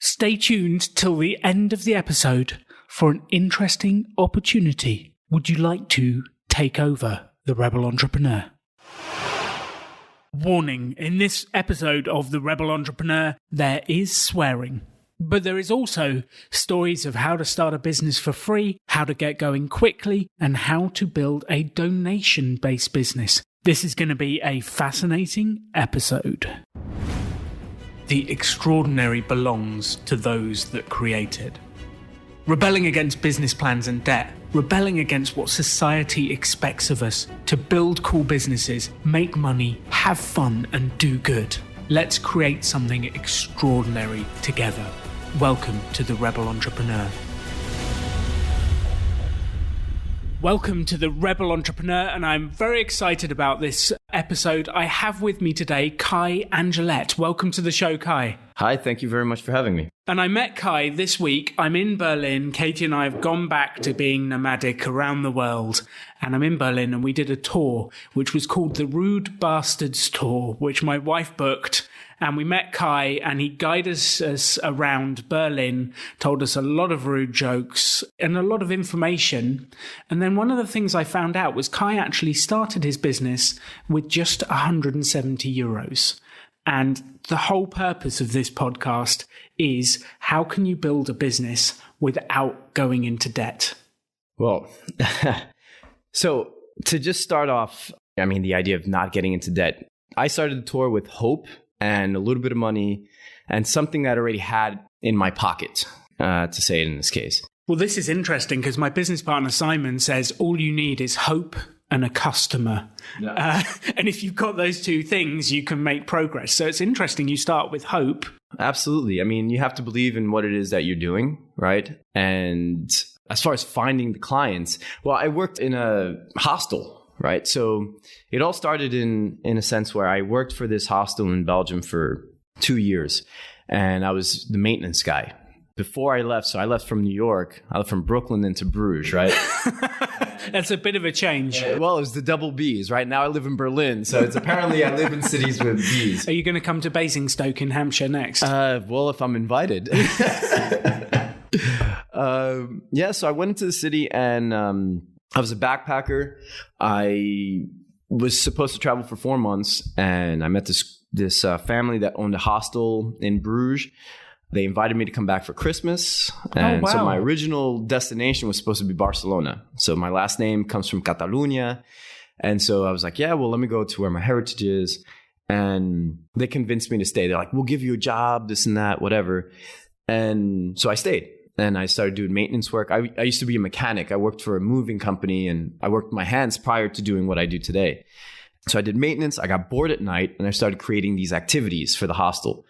Stay tuned till the end of the episode for an interesting opportunity. Would you like to take over the Rebel Entrepreneur? Warning, in this episode of The Rebel Entrepreneur, there is swearing. But there is also stories of how to start a business for free, how to get going quickly, and how to build a donation-based business. This is going to be a fascinating episode. The extraordinary belongs to those that create it. Rebelling against business plans and debt, rebelling against what society expects of us to build cool businesses, make money, have fun, and do good. Let's create something extraordinary together. Welcome to the Rebel Entrepreneur. Welcome to the Rebel Entrepreneur, and I'm very excited about this episode. I have with me today Kai Angelet. Welcome to the show, Kai. Hi, thank you very much for having me. And I met Kai this week. I'm in Berlin. Katie and I have gone back to being nomadic around the world. And I'm in Berlin and we did a tour, which was called the Rude Bastards Tour, which my wife booked. And we met Kai and he guided us around Berlin, told us a lot of rude jokes and a lot of information. And then one of the things I found out was Kai actually started his business with just 170 euros. And the whole purpose of this podcast is how can you build a business without going into debt? Well, so to just start off, the idea of not getting into debt. I started the tour with hope and a little bit of money and something that I already had in my pocket, to say it in this case. Well, this is interesting because my business partner, Simon, says all you need is hope and a customer. Yeah. And if you've got those two things, you can make progress. So it's interesting you start with hope. Absolutely. You have to believe in what it is that you're doing, right? And as far as finding the clients, well, I worked in a hostel, right? So it all started in a sense where I worked for this hostel in Belgium for 2 years, and I was the maintenance guy. Before I left, so I left from New York, I left from Brooklyn into Bruges, right? That's a bit of a change. Well, it was the double Bs, right? Now I live in Berlin, so it's apparently I live in cities with Bs. Are you going to come to Basingstoke in Hampshire next? Well, if I'm invited. So I went into the city and I was a backpacker. I was supposed to travel for 4 months, and I met this family that owned a hostel in Bruges. They invited me to come back for Christmas. And So my original destination was supposed to be Barcelona. So my last name comes from Catalonia. And so I was like, yeah, well, let me go to where my heritage is. And they convinced me to stay. They're like, we'll give you a job, this and that, whatever. And so I stayed. And I started doing maintenance work. I used to be a mechanic. I worked for a moving company and I worked with my hands prior to doing what I do today. So I did maintenance. I got bored at night and I started creating these activities for the hostel.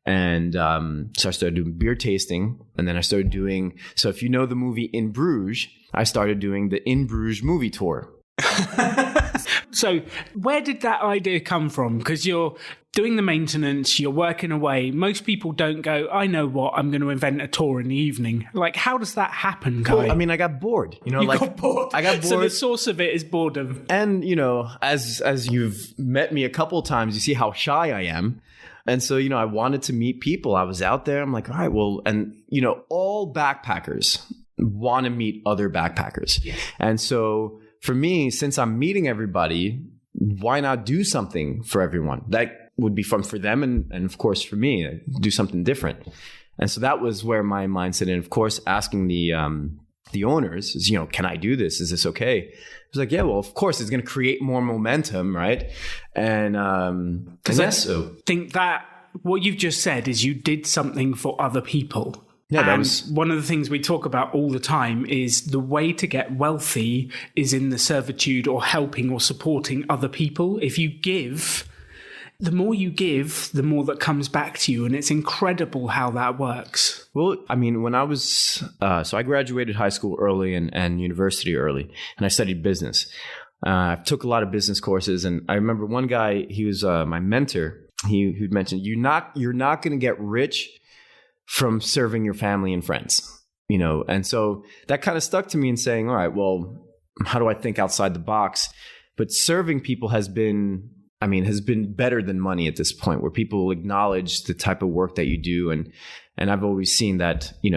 And so I started doing beer tasting, and then I started doing, so if you know the movie In Bruges, I started doing the In Bruges movie tour. So where did that idea come from? Because you're doing the maintenance, you're working away. Most people don't go, I know what, I'm going to invent a tour in the evening. Like, how does that happen, Kai? Well, I got bored. You got bored. I got bored. So the source of it is boredom. And, as you've met me a couple of times, you see how shy I am. And so, I wanted to meet people. I was out there. I'm like, all right, well, and, all backpackers want to meet other backpackers. Yeah. And so for me, since I'm meeting everybody, why not do something for everyone? That would be fun for them. And of course, for me, do something different. And so that was where my mindset, and of course, asking the owners is, can I do this? Is this okay? I was like, yeah, well, of course, it's going to create more momentum, right? And I think that what you've just said is you did something for other people. Yeah, that was one of the things we talk about all the time is the way to get wealthy is in the servitude or helping or supporting other people. If you give, the more you give, the more that comes back to you. And it's incredible how that works. Well, when I was, so I graduated high school early and university early, and I studied business. I took a lot of business courses, and I remember one guy, he was my mentor. He'd mentioned, you're not going to get rich from serving your family and friends, and so that kind of stuck to me in saying, all right, well, how do I think outside the box? But serving people has been better than money at this point, where people acknowledge the type of work that you do. And I've always seen that, you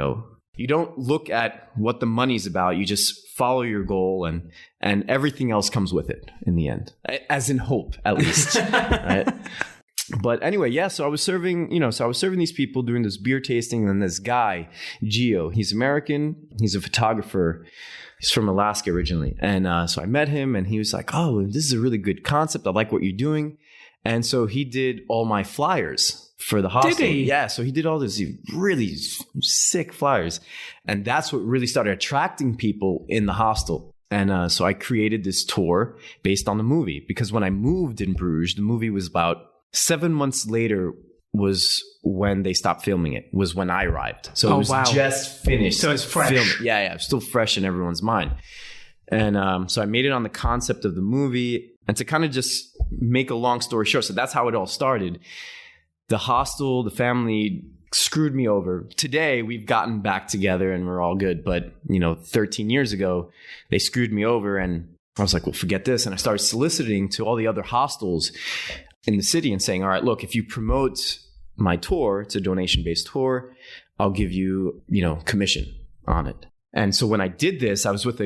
don't look at what the money's about. You just follow your goal and everything else comes with it in the end, as in hope, at least. Right? But anyway, yeah, so I was serving these people doing this beer tasting, and this guy, Gio, he's American. He's a photographer. He's from Alaska originally. And so I met him, and he was like, oh, this is a really good concept. I like what you're doing. And so he did all my flyers for the hostel. Did he? Yeah, so he did all these really sick flyers. And that's what really started attracting people in the hostel. And so I created this tour based on the movie, because when I moved in Bruges, the movie was about 7 months later was when they stopped filming it, was when I arrived. So it was just finished. So it's fresh. Filming. Yeah, it's still fresh in everyone's mind. And so I made it on the concept of the movie. And to kind of just make a long story short, so that's how it all started. The hostel, the family screwed me over. Today, we've gotten back together and we're all good. But, 13 years ago, they screwed me over. And I was like, well, forget this. And I started soliciting to all the other hostels in the city and saying, all right, look, if you promote my tour, it's a donation-based tour, I'll give you, commission on it. And so when I did this, I was with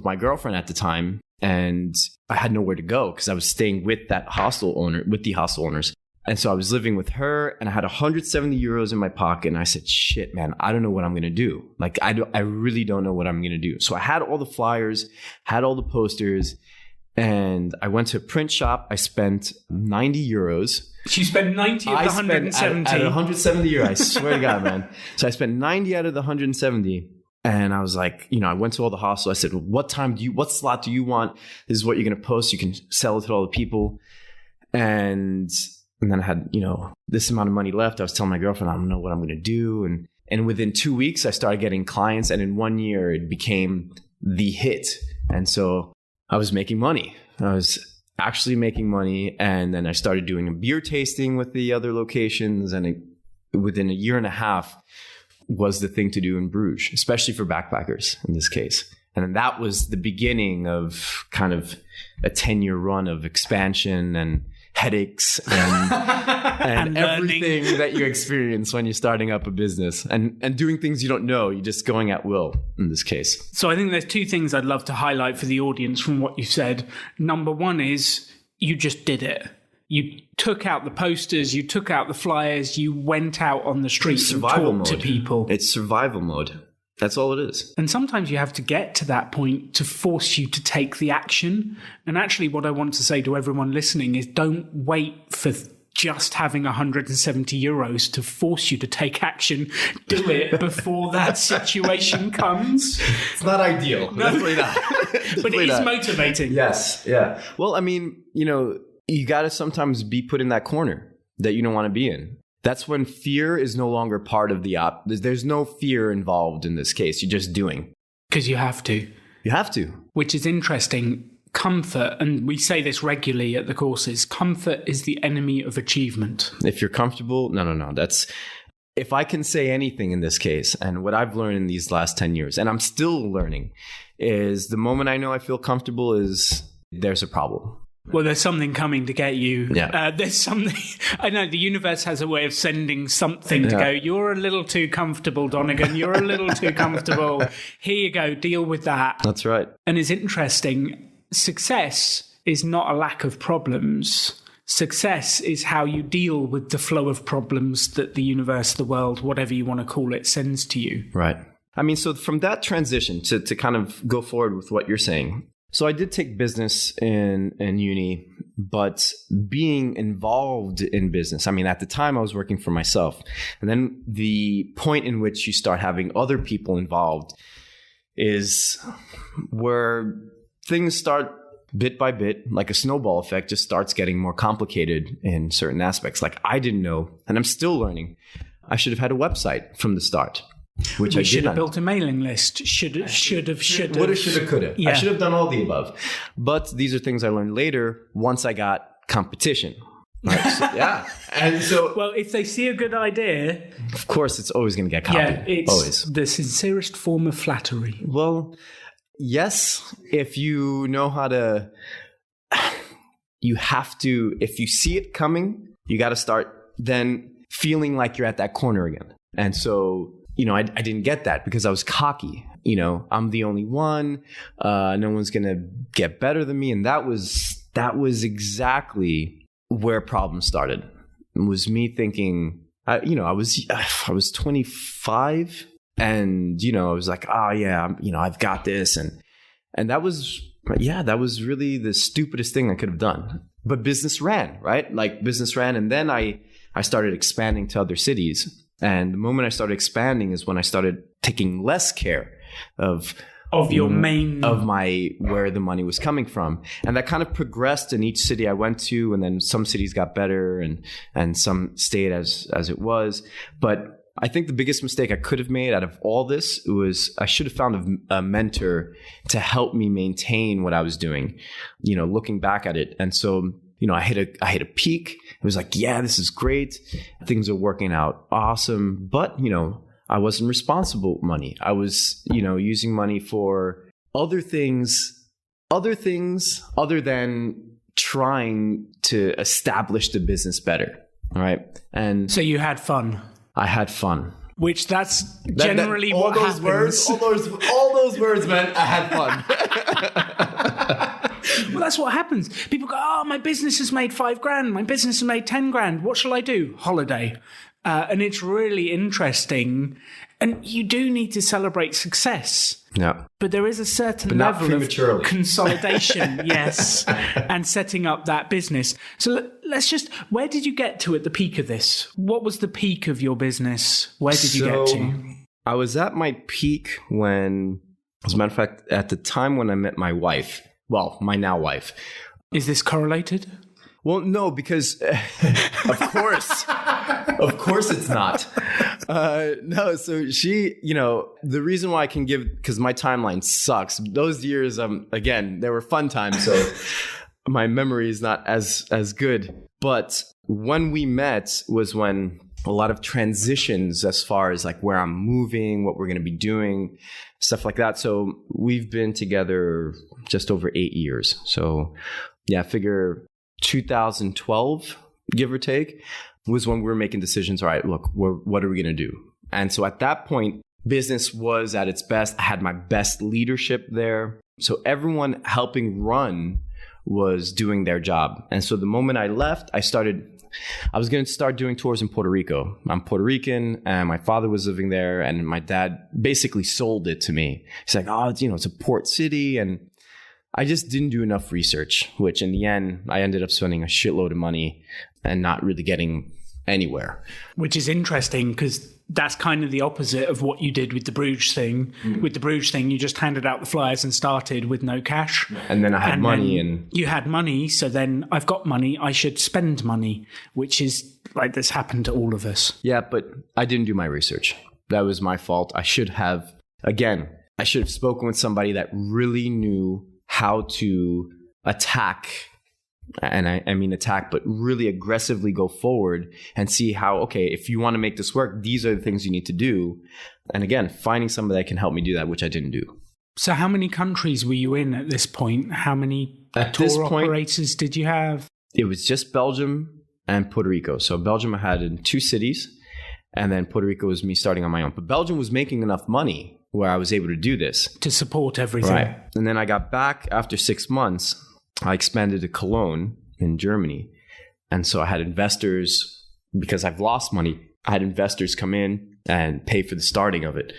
my girlfriend at the time, and I had nowhere to go because I was staying with the hostel owners. And so I was living with her, and I had 170 euros in my pocket. And I said, shit, man, I don't know what I'm going to do. Like, I really don't know what I'm going to do. So I had all the flyers, had all the posters, and I went to a print shop. I spent 90 euros. You spent 90 of the 170? Out of 170 euros, I swear to God, man. So I spent 90 out of the 170. And I was like, I went to all the hostels. I said, well, what slot do you want? This is what you're going to post. You can sell it to all the people. And then I had, this amount of money left. I was telling my girlfriend, I don't know what I'm going to do. And within 2 weeks, I started getting clients. And in 1 year, it became the hit. And so I was making money. I was actually making money. And then I started doing a beer tasting with the other locations. And within a year and a half was the thing to do in Bruges, especially for backpackers in this case. And then that was the beginning of kind of a 10-year run of expansion and headaches and everything that you experience when you're starting up a business and doing things you don't know. You're just going at will in this case. So I think there's two things I'd love to highlight for the audience from what you said. Number one is you just did it. You took out the posters, you took out the flyers, you went out on the streets and talked to people. It's survival mode. That's all it is. And sometimes you have to get to that point to force you to take the action. And actually what I want to say to everyone listening is don't wait for just having 170 euros to force you to take action. Do it before that situation comes. It's not ideal. No. Definitely not. But it is motivating. Yes. Yeah. Well, I mean, you got to sometimes be put in that corner that you don't want to be in. That's when fear is no longer part of the there's no fear involved in this case. You're just doing. Because you have to. You have to. Which is interesting. Comfort, and we say this regularly at the courses, comfort is the enemy of achievement. If you're comfortable, no. If I can say anything in this case, and what I've learned in these last 10 years, and I'm still learning, is the moment I know I feel comfortable is there's a problem. Well, there's something coming to get you. Yeah. There's something. I know the universe has a way of sending something to go, you're a little too comfortable, Donegan. You're a little too comfortable. Here you go. Deal with that. That's right. And it's interesting. Success is not a lack of problems. Success is how you deal with the flow of problems that the universe, the world, whatever you want to call it, sends to you. Right. I mean, so from that transition to kind of go forward with what you're saying. So I did take business in uni, but being involved in business, I mean, at the time I was working for myself. And then the point in which you start having other people involved is where things start bit by bit, like a snowball effect, just starts getting more complicated in certain aspects. Like I didn't know, and I'm still learning, I should have had a website from the start. Which I should have built a mailing list. Should have. Woulda, shoulda, coulda. Yeah. I should have done all the above. But these are things I learned later once I got competition. Right? So, yeah. And so... Well, if they see a good idea... Of course, it's always going to get copied. Yeah, it's always the sincerest form of flattery. Well, yes, if you know how to... You have to... If you see it coming, you got to start then feeling like you're at that corner again. And so, I didn't get that because I was cocky. I'm the only one. No one's going to get better than me. And that was exactly where problems started. It was me thinking, I was 25 and, I was like, oh yeah, I've got this. And that was really the stupidest thing I could have done. But business ran, right? Like business ran. And then I started expanding to other cities. And the moment I started expanding is when I started taking less care of your main of my where the money was coming from. And that kind of progressed in each city I went to, and then some cities got better and some stayed as it was. But I think the biggest mistake I could have made out of all this was I should have found a mentor to help me maintain what I was doing, looking back at it. And so I hit a peak. It was like, yeah, this is great. Things are working out awesome. But, I wasn't responsible with money. I was, using money for other things other than trying to establish the business better. All right. And so you had fun. I had fun. Which that's generally what happens. All those words meant I had fun. Well, that's what happens. People go, oh, my business has made $5,000. My business has made $10,000. What shall I do? Holiday. And it's really interesting. And you do need to celebrate success. Yeah. But there is a certain level of consolidation, yes, and setting up that business. So let's where did you get to at the peak of this? What was the peak of your business? Where did you get to? I was at my peak when, as a matter of fact, at the time when I met my wife. Well, my now wife. Is this correlated? Well, no, because of course it's not. No, so she, the reason why I can because my timeline sucks. Those years, again, they were fun times, so my memory is not as good. But when we met was when a lot of transitions as far as like where I'm moving, what we're going to be doing, stuff like that. So we've been together just over 8 years. So yeah, I figure 2012, give or take, was when we were making decisions. All right, look, what are we going to do? And so at that point, business was at its best. I had my best leadership there. So everyone helping run was doing their job. And so the moment I left, I was going to start doing tours in Puerto Rico. I'm Puerto Rican and my father was living there, and my dad basically sold it to me. He's like, oh, it's a port city. And I just didn't do enough research, which in the end, I ended up spending a shitload of money and not really getting anywhere. Which is interesting because that's kind of the opposite of what you did with the Bruges thing. Mm. With the Bruges thing, you just handed out the flyers and started with no cash. And then I had money. And you had money, so then I've got money, I should spend money, which is like this happened to all of us. Yeah, but I didn't do my research. That was my fault. I should have spoken with somebody that really knew how to attack, and I mean attack, but really aggressively go forward and see how, okay, if you want to make this work, these are the things you need to do. And again, finding somebody that can help me do that, which I didn't do. So how many countries were you in at this point? How many tour operators did you have? It was just Belgium and Puerto Rico. So Belgium I had in 2 cities, and then Puerto Rico was me starting on my own. But Belgium was making enough money where I was able to do this. To support everything. Right. And then I got back after 6 months. I expanded to Cologne in Germany. And so I had investors, because I've lost money, I had investors come in and pay for the starting of it.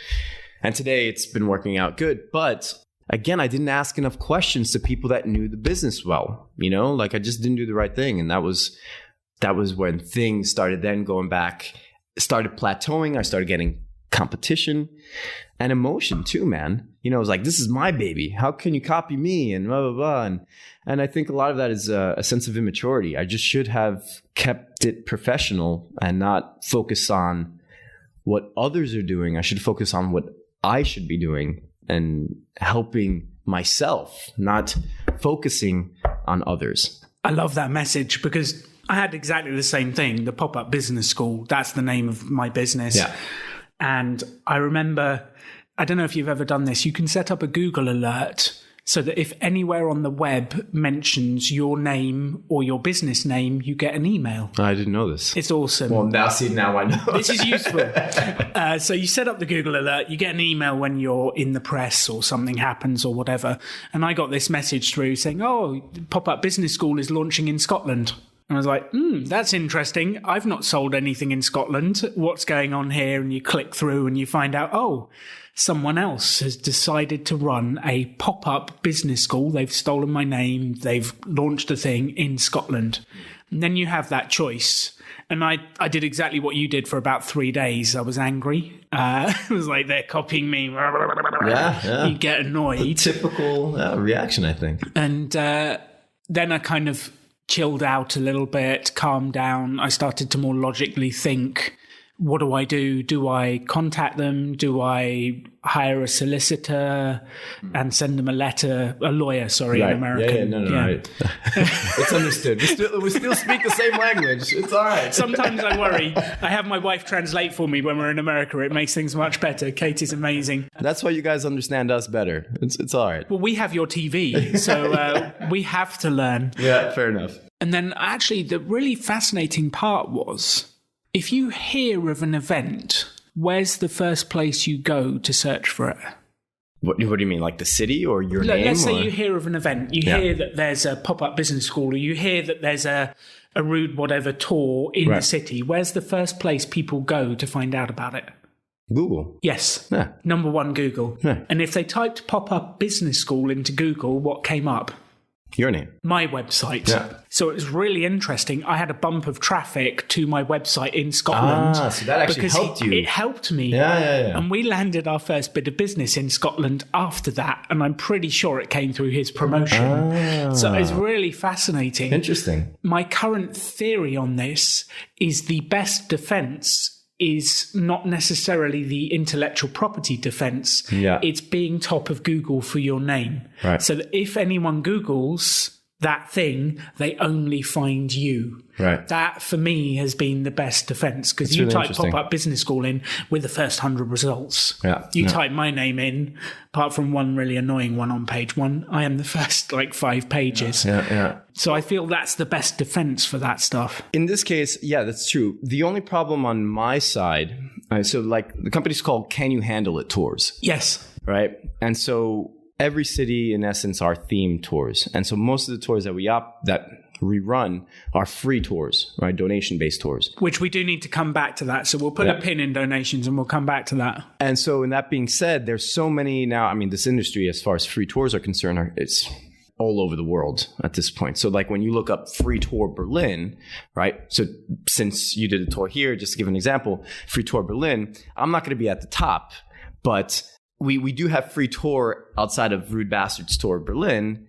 And today it's been working out good. But again, I didn't ask enough questions to people that knew the business well. I just didn't do the right thing. And that was when things started then going back, started plateauing. I started getting competition and emotion too, man. It was like, this is my baby. How can you copy me? And blah, blah, blah. And I think a lot of that is a sense of immaturity. I just should have kept it professional and not focus on what others are doing. I should focus on what I should be doing and helping myself, not focusing on others. I love that message because I had exactly the same thing. The Pop-Up Business School, that's the name of my business. Yeah. And I remember, I don't know if you've ever done this, you can set up a Google alert so that if anywhere on the web mentions your name or your business name, you get an email. I didn't know this. It's awesome. Well, now I know. This is useful. So you set up the Google alert, you get an email when you're in the press or something happens or whatever. And I got this message through saying, Pop-Up Business School is launching in Scotland. And I was like, that's interesting. I've not sold anything in Scotland. What's going on here? And you click through and you find out, someone else has decided to run a pop-up business school. They've stolen my name. They've launched a thing in Scotland. And then you have that choice. And I did exactly what you did for about 3 days. I was angry. It was like, they're copying me. Yeah. You get annoyed. Typical reaction, I think. And then I kind of chilled out a little bit, calmed down. I started to more logically think, what do I do? Do I contact them? Do I hire a solicitor and send them a lawyer, right. in American. Right. It's understood. We still speak the same language. It's all right. Sometimes I worry. I have my wife translate for me when we're in America. It makes things much better. Kate is amazing. That's why you guys understand us better. It's all right. Well, we have your TV, so we have to learn. Yeah, fair enough. And then actually the really fascinating part was, if you hear of an event, where's the first place you go to search for it? What do you mean, like the city or your name? Let's say you hear of an event. You hear that there's a pop-up business school, or you hear that there's a rude whatever tour in the city. Where's the first place people go to find out about it? Google. Yes. Yeah. Number one, Google. Yeah. And if they typed pop-up business school into Google, what came up? Your name. My website. Yeah. So it was really interesting. I had a bump of traffic to my website in Scotland. So that actually helped you. It helped me. Yeah. And we landed our first bit of business in Scotland after that. And I'm pretty sure it came through his promotion. So it's really fascinating. Interesting. My current theory on this is the best defense is not necessarily the intellectual property defense. Yeah. It's being top of Google for your name. Right. So that if anyone Googles that thing, they only find you. Right. That, for me, has been the best defense, because you really type interesting. pop-up business school in with the first 100 results. Yeah. You type my name in, apart from one really annoying one on page 1, I am the first 5 pages. Yeah. So I feel that's the best defense for that stuff. In this case, yeah, that's true. The only problem on my side, so the company's called Can You Handle It Tours, Yes. right? And so every city, in essence, are themed tours. And so most of the tours that we run are free tours, right? Donation-based tours. Which we do need to come back to that. So we'll put a pin in donations and we'll come back to that. And so in that being said, there's so many now, this industry, as far as free tours are concerned, it's all over the world at this point. So when you look up Free Tour Berlin, right? So since you did a tour here, just to give an example, Free Tour Berlin, I'm not going to be at the top, but we do have free tour outside of Rude Bastards Tour Berlin,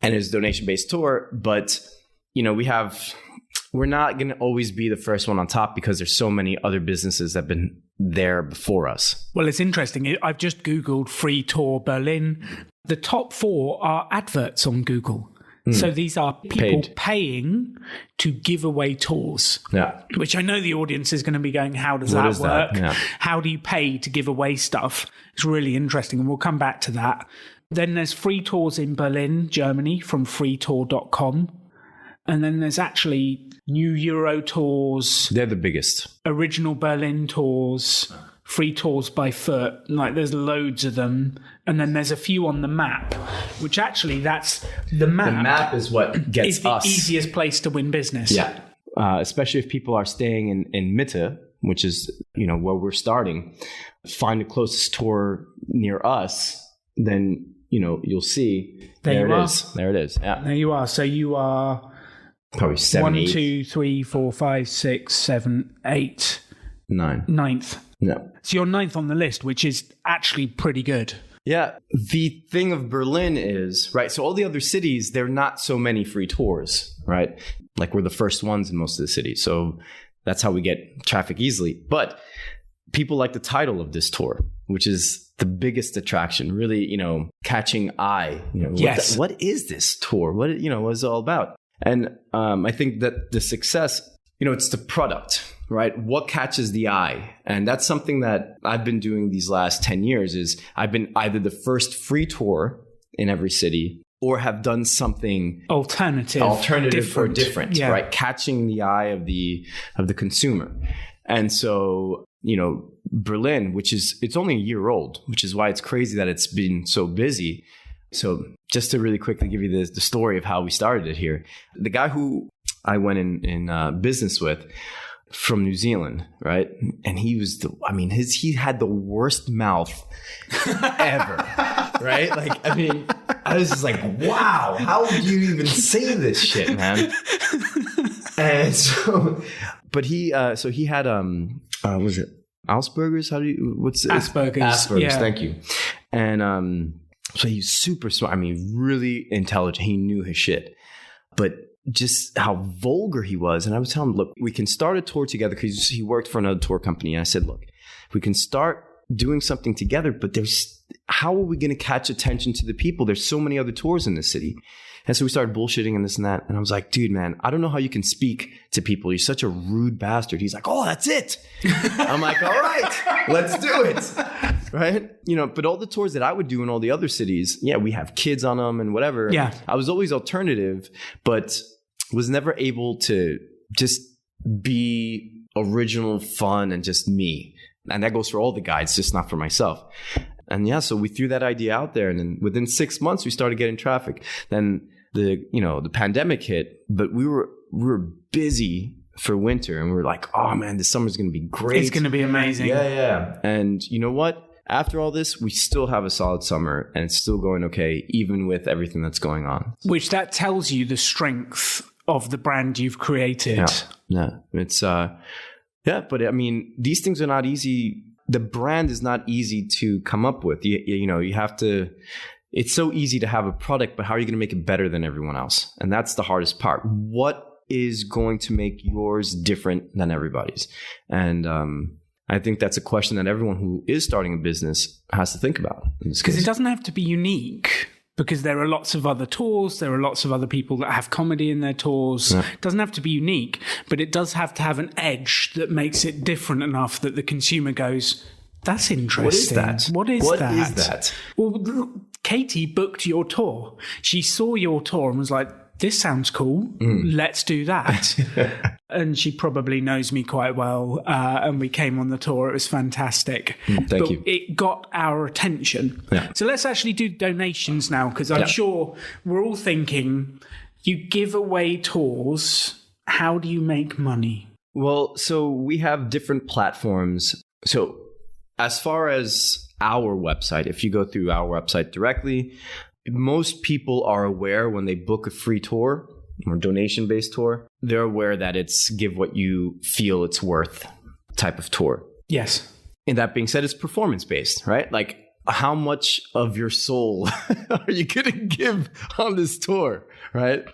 and it's a donation-based tour, but we're not going to always be the first one on top, because there's so many other businesses that have been there before us. Well, it's interesting. I've just Googled Free Tour Berlin. The top 4 are adverts on Google. So these are people paying to give away tours. Yeah. Which I know the audience is going to be going, how does that work? Yeah. How do you pay to give away stuff? It's really interesting, and we'll come back to that. Then there's free tours in Berlin, Germany, from freetour.com. And then there's actually New Euro tours. They're the biggest. Original Berlin tours. Free tours by foot. There's loads of them. And then there's a few on the map, which actually that's the map. The map is what gets us. Is the easiest place to win business. Yeah. Especially if people are staying in Mitte, which is, where we're starting. Find the closest tour near us, then, you'll see. There it is. There it is. Yeah. There you are. So you are probably 7, 1, 8. 2, 3, 4, 5, 6, 7, 8. 9. 9th. No. So you're 9th on the list, which is actually pretty good. Yeah. The thing of Berlin is, right, so all the other cities, there are not so many free tours, right? We're the first ones in most of the cities. So that's how we get traffic easily. But people like the title of this tour, which is the biggest attraction, really, catching eye. Yes. What is this tour? What is it all about? And I think that the success, it's the product, right? What catches the eye? And that's something that I've been doing these last 10 years is I've been either the first free tour in every city, or have done something alternative or different, right? Catching the eye of the consumer. And so, Berlin, it's only a year old, which is why it's crazy that it's been so busy. So just to really quickly give you the story of how we started it here. The guy who I went in business with from New Zealand, right? And he was he had the worst mouth ever, right? I was just like, wow, how do you even say this shit, man? And so, but he had, was it Asperger's? Asperger's, yeah. Thank you. And, so he's super smart. Really intelligent. He knew his shit, but just how vulgar he was. And I was telling him, look, we can start a tour together, because he worked for another tour company. And I said, look, we can start doing something together, but how are we going to catch attention to the people? There's so many other tours in this city. And so we started bullshitting and this and that. And I was like, dude, man, I don't know how you can speak to people. You're such a rude bastard. He's like, oh, that's it. I'm like, all right, let's do it. Right. But all the tours that I would do in all the other cities, we have kids on them and whatever. Yeah. I was always alternative, but was never able to just be original, fun, and just me. And that goes for all the guides, just not for myself. And so we threw that idea out there. And then within 6 months, we started getting traffic. Then the pandemic hit, but we were busy for winter, and we were like, oh man, this summer's going to be great. It's going to be amazing. Yeah. And you know what? After all this, we still have a solid summer, and it's still going okay, even with everything that's going on. Which that tells you the strength of the brand you've created. Yeah. It's, but these things are not easy. The brand is not easy to come up with. You have to, it's so easy to have a product, but how are you going to make it better than everyone else? And that's the hardest part. What is going to make yours different than everybody's? And, I think that's a question that everyone who is starting a business has to think about. Because it doesn't have to be unique, because there are lots of other tours. There are lots of other people that have comedy in their tours. Yeah. It doesn't have to be unique, but it does have to have an edge that makes it different enough that the consumer goes, that's interesting. What is that? Well, Katie booked your tour. She saw your tour and was like, this sounds cool. Let's do that. And she probably knows me quite well. And we came on the tour. It was fantastic. Thank you. It got our attention. Yeah. So let's actually do donations now, because I'm sure we're all thinking, you give away tours. How do you make money? Well, so we have different platforms. So as far as our website, if you go through our website directly, most people are aware when they book a free tour or donation-based tour, they're aware that it's give what you feel it's worth type of tour. Yes. And that being said, it's performance-based, right? Like, how much of your soul are you going to give on this tour, right?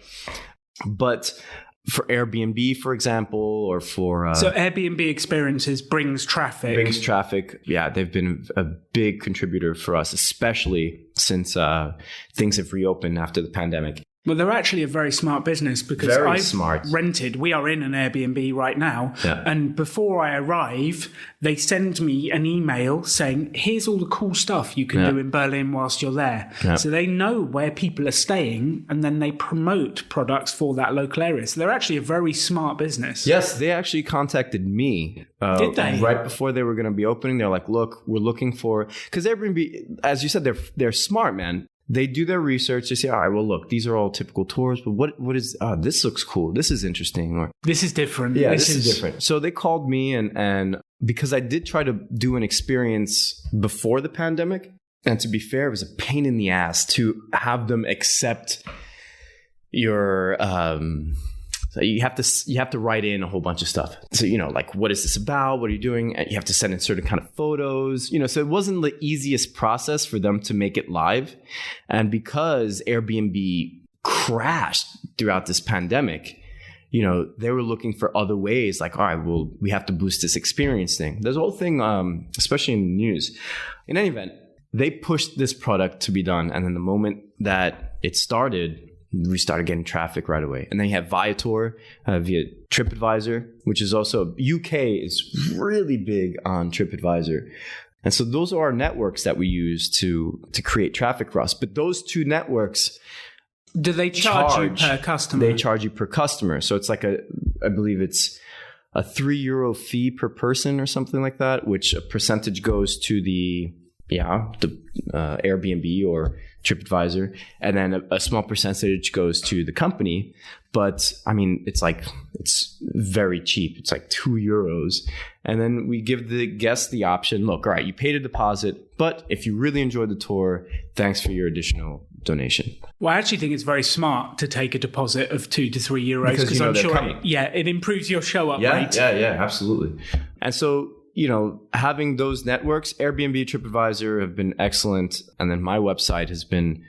But for Airbnb, for example, or for... So Airbnb Experiences brings traffic. Yeah, they've been a big contributor for us, especially since things have reopened after the pandemic. Well, they're actually a very smart business, because we are in an Airbnb right now. Yeah. And before I arrive, they send me an email saying, here's all the cool stuff you can do in Berlin whilst you're there. Yeah. So they know where people are staying, and then they promote products for that local area. So they're actually a very smart business. Yes, they actually contacted me. Did they? Right before they were going to be opening. They're like, look, we're looking for... Because Airbnb, as you said, they're smart, man. They do their research. They say, all right, well, look, these are all typical tours, but what is, this looks cool. This is interesting. Or this is different. Yeah, this is different. So they called me, and because I did try to do an experience before the pandemic, and to be fair, it was a pain in the ass to have them accept your, so you have to write in a whole bunch of stuff. So, like, what is this about? What are you doing? And you have to send in certain kind of photos, so it wasn't the easiest process for them to make it live. And because Airbnb crashed throughout this pandemic, they were looking for other ways, like, all right, well, we have to boost this experience thing. There's a whole thing, especially in the news. In any event, they pushed this product to be done. And then the moment that it started, we started getting traffic right away. And then you have Viator via TripAdvisor, which is also, UK is really big on TripAdvisor. And so those are our networks that we use to create traffic for us. But those two networks, do they charge you per customer? They charge you per customer. So it's like I believe it's a €3 fee per person or something like that, which a percentage goes to the Airbnb or TripAdvisor, and then a small percentage goes to the company. But I mean, it's very cheap. It's like €2. And then we give the guests the option, look, all right, you paid a deposit, but if you really enjoyed the tour, thanks for your additional donation. Well, I actually think it's very smart to take a deposit of €2 to €3 because I'm sure it improves your show up rate. Yeah, absolutely. And so, having those networks, Airbnb, TripAdvisor have been excellent. And then my website has been,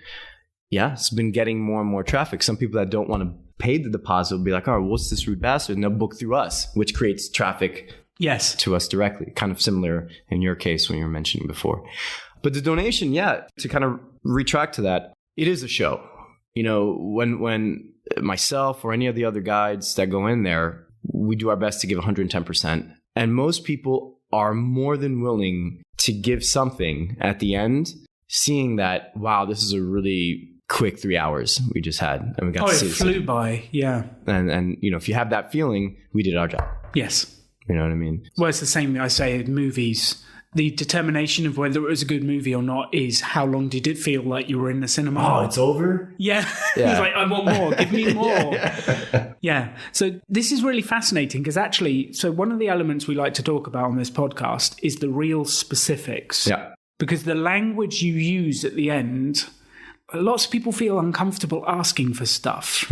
it's been getting more and more traffic. Some people that don't want to pay the deposit will be like, oh, what's this rude bastard? And they'll book through us, which creates traffic to us directly. Kind of similar in your case when you were mentioning before. But the donation, to kind of retract to that, it is a show. When myself or any of the other guides that go in there, we do our best to give 110%. And most people are more than willing to give something at the end, seeing that, wow, this is a really quick 3 hours we just had. And we got to see it flew by. Yeah. And if you have that feeling, we did our job. Yes. You know what I mean? Well, it's the same I say in movies. The determination of whether it was a good movie or not is how long did it feel like you were in the cinema? Oh, it's over? Yeah. He's like, I want more. Give me more. Yeah. So this is really fascinating because actually, one of the elements we like to talk about on this podcast is the real specifics. Yeah. Because the language you use at the end, lots of people feel uncomfortable asking for stuff.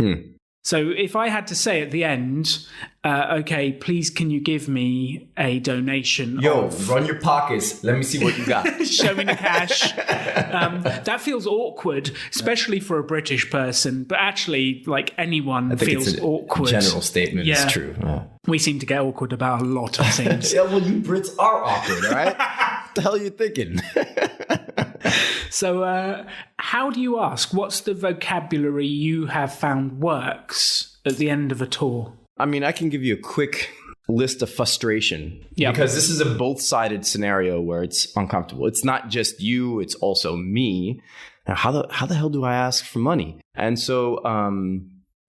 So if I had to say at the end, okay, please can you give me a donation? Run your pockets. Let me see what you got. Show me the cash. That feels awkward, especially for a British person. But actually, like anyone feels awkward. General statement is true. Yeah. We seem to get awkward about a lot of things. Well, you Brits are awkward, all right? What the hell are you thinking? So how do you ask? What's the vocabulary you have found works at the end of a tour? I mean, I can give you a quick list of frustration because this is a both-sided scenario where it's uncomfortable. It's not just you, it's also me. Now, how the hell do I ask for money? And so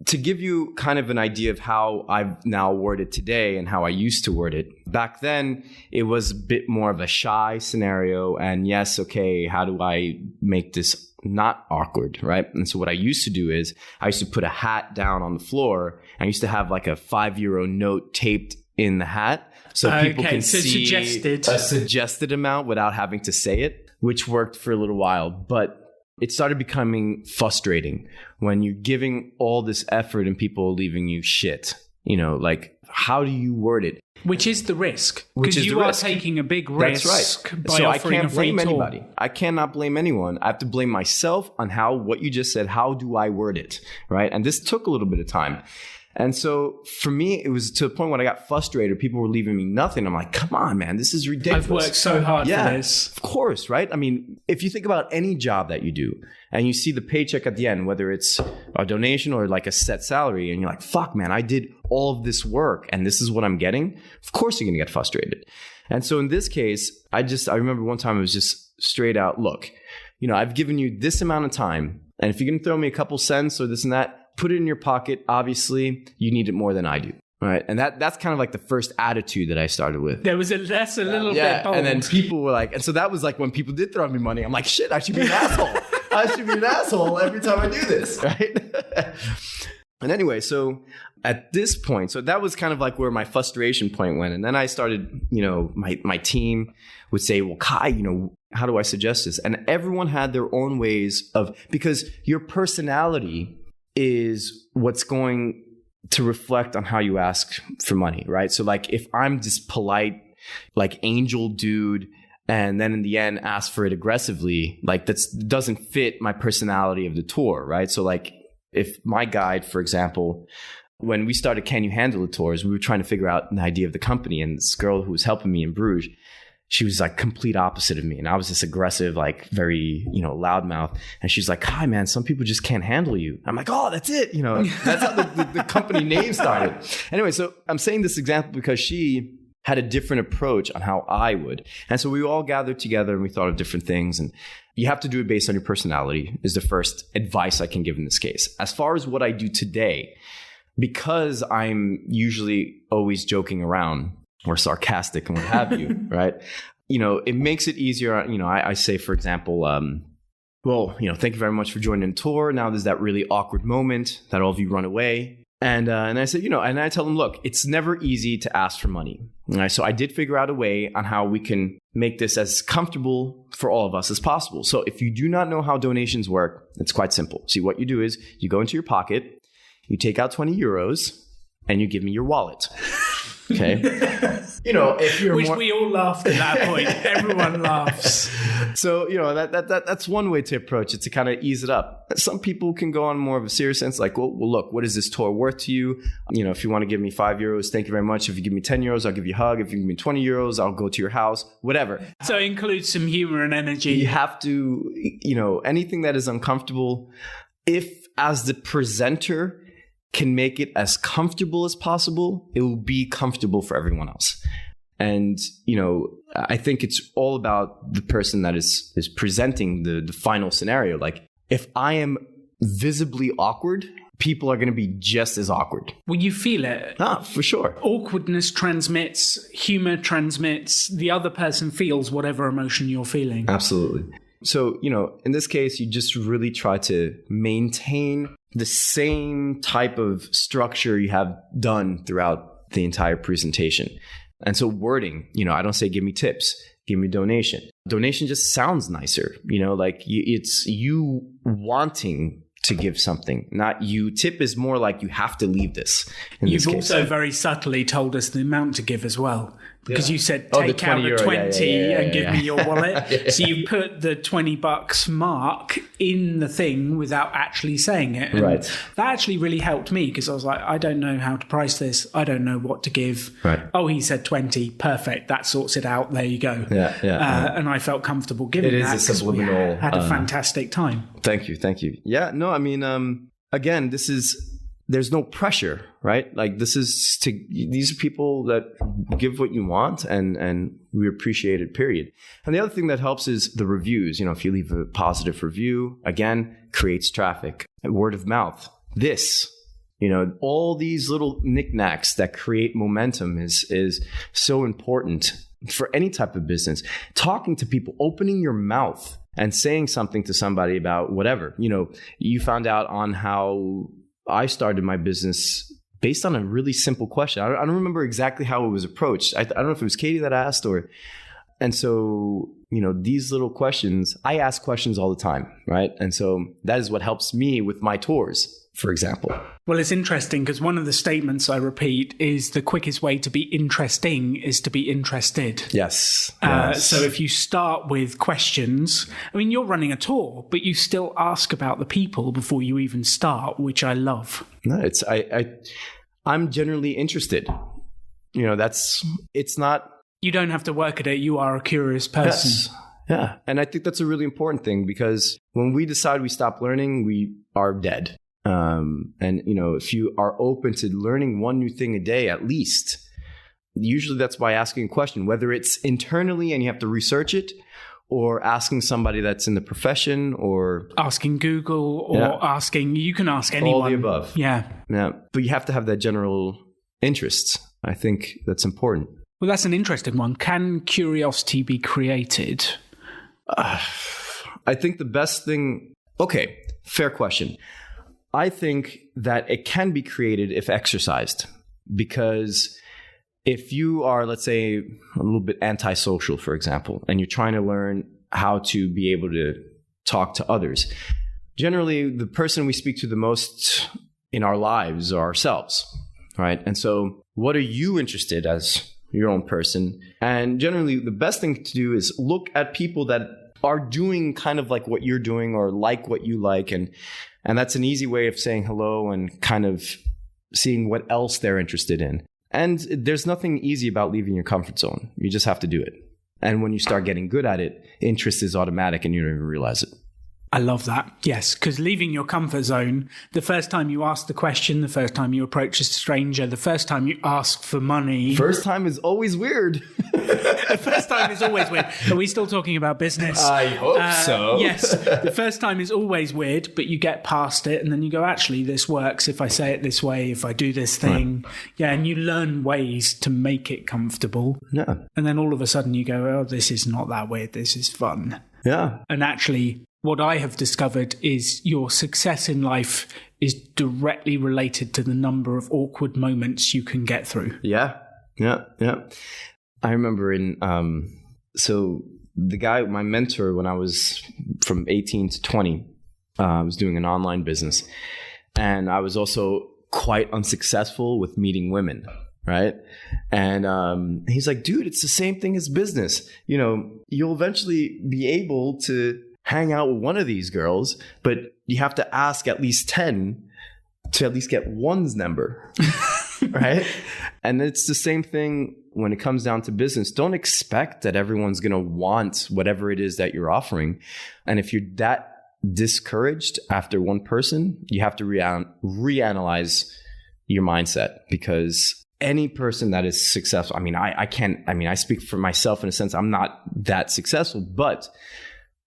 to give you kind of an idea of how I've now worded today and how I used to word it, back then it was a bit more of a shy scenario. And yes, okay, how do I make this not awkward, right? And so what I used to do is I used to put a hat down on the floor. I used to have like a €5 note taped in the hat so people can see a suggested amount without having to say it, which worked for a little while. But it started becoming frustrating when you're giving all this effort and people are leaving you shit. Like, how do you word it? Which is the risk. Because you are taking a big risk. That's right. So I can't blame anybody. I cannot blame anyone. I have to blame myself on what you just said. How do I word it? Right. And this took a little bit of time. And so for me, it was to the point when I got frustrated. People were leaving me nothing. I'm like, come on, man, this is ridiculous. I've worked so hard for this. Of course, right? I mean, if you think about any job that you do and you see the paycheck at the end, whether it's a donation or like a set salary, and you're like, fuck, man, I did all of this work and this is what I'm getting. Of course you're going to get frustrated. And so in this case, I remember one time it was just straight out, look, I've given you this amount of time. And if you're going to throw me a couple cents or this and that, put it in your pocket. Obviously, you need it more than I do. Right. And that's kind of like the first attitude that I started with. That's a little bit bold. And then people were like, and so that was like when people did throw me money, I'm like, shit, I should be an asshole. I should be an asshole every time I do this. Right. And anyway, so at this point, so that was kind of like where my frustration point went. And then I started, my team would say, well, Kai, how do I suggest this? And everyone had their own ways because your personality is what's going to reflect on how you ask for money, right? So like if I'm just polite, like angel dude, and then in the end ask for it aggressively, like that doesn't fit my personality of the tour, right? So like if my guide, for example, when we started Can You Handle the Tours, we were trying to figure out an idea of the company, and this girl who was helping me in Bruges, she was like complete opposite of me. And I was this aggressive, like very, loudmouth. And she's like, hi, man, some people just can't handle you. I'm like, oh, that's it. That's how the company name started. Anyway, so I'm saying this example because she had a different approach on how I would. And so we all gathered together and we thought of different things. And you have to do it based on your personality is the first advice I can give in this case. As far as what I do today, because I'm usually always joking around or sarcastic and what have you, right? It makes it easier. I say, for example, thank you very much for joining the tour. Now there's that really awkward moment that all of you run away. And I said, and I tell them, look, it's never easy to ask for money. Right? So I did figure out a way on how we can make this as comfortable for all of us as possible. So if you do not know how donations work, it's quite simple. See, what you do is you go into your pocket, you take out 20 euros, and you give me your wallet. Okay. If you're we all laughed at that point. Everyone laughs. So, that's one way to approach it, to kind of ease it up. Some people can go on more of a serious sense, like, well, look, what is this tour worth to you? If you want to give me 5 euros, thank you very much. If you give me 10 euros, I'll give you a hug. If you give me 20 euros, I'll go to your house, whatever. So it includes some humor and energy. You have to, anything that is uncomfortable, if as the presenter can make it as comfortable as possible, it will be comfortable for everyone else. And, I think it's all about the person that is presenting the final scenario. Like, if I am visibly awkward, people are going to be just as awkward. Well, you feel it. For sure. Awkwardness transmits, humor transmits, the other person feels whatever emotion you're feeling. Absolutely. So, in this case, you just really try to maintain the same type of structure you have done throughout the entire presentation. And so wording, I don't say, give me tips, give me donation. Donation just sounds nicer, it's you wanting to give something, not you. Tip is more like you have to leave this. You've also very subtly told us the amount to give as well. Because you said, take out the 20 and give me your wallet. So you put the $20 mark in the thing without actually saying it. And that actually really helped me, because I was like, I don't know how to price this. I don't know what to give. Right. Oh, he said 20. Perfect. That sorts it out. There you go. And I felt comfortable giving that. It is a subliminal. Had a fantastic time. Thank you. Yeah, no, I mean, again, there's no pressure, right? Like, these are people that give what you want, and we appreciate it, period. And the other thing that helps is the reviews. If you leave a positive review, again, creates traffic. Word of mouth. All these little knickknacks that create momentum is so important for any type of business. Talking to people, opening your mouth and saying something to somebody about whatever. You found out on how I started my business based on a really simple question. I don't remember exactly how it was approached. I don't know if it was Katie that asked and so, these little questions, I ask questions all the time, right? And so that is what helps me with my tours, for example. Well, it's interesting because one of the statements I repeat is the quickest way to be interesting is to be interested. Yes. So if you start with questions, I mean, you're running a tour, but you still ask about the people before you even start, which I love. No, I'm generally interested. It's not. You don't have to work at it. You are a curious person. Yes. Yeah. And I think that's a really important thing, because when we decide we stop learning, we are dead. If you are open to learning one new thing a day, at least, usually that's by asking a question, whether it's internally and you have to research it, or asking somebody that's in the profession, or asking Google, or you can ask anyone. All the above. Yeah. But you have to have that general interest. I think that's important. Well, that's an interesting one. Can curiosity be created? I think the best thing. Okay. Fair question. I think that it can be created if exercised, because if you are, let's say, a little bit antisocial, for example, and you're trying to learn how to be able to talk to others, generally the person we speak to the most in our lives are ourselves, right? And so what are you interested as your own person? And generally the best thing to do is look at people that are doing kind of like what you're doing, or like what you like, and that's an easy way of saying hello and kind of seeing what else they're interested in. And there's nothing easy about leaving your comfort zone. You just have to do it. And when you start getting good at it, interest is automatic and you don't even realize it. I love that. Yes, because leaving your comfort zone, the first time you ask the question, the first time you approach a stranger, the first time you ask for money. First time is always weird. The first time is always weird. Are we still talking about business? I hope so. Yes. The first time is always weird, but you get past it and then you go, actually, this works if I say it this way, if I do this thing. Right. Yeah, and you learn ways to make it comfortable. Yeah. And then all of a sudden you go, oh, this is not that weird. This is fun. Yeah. And actually, what I have discovered is your success in life is directly related to the number of awkward moments you can get through. Yeah. I remember so the guy, my mentor, when I was from 18 to 20, I was doing an online business. And I was also quite unsuccessful with meeting women, right? And he's like, dude, it's the same thing as business. You know, you'll eventually be able to hang out with one of these girls, but you have to ask at least 10 to at least get one's number, right? And it's the same thing when it comes down to business. Don't expect that everyone's going to want whatever it is that you're offering. And if you're that discouraged after one person, you have to reanalyze your mindset, because any person that is successful, I speak for myself in a sense, I'm not that successful, but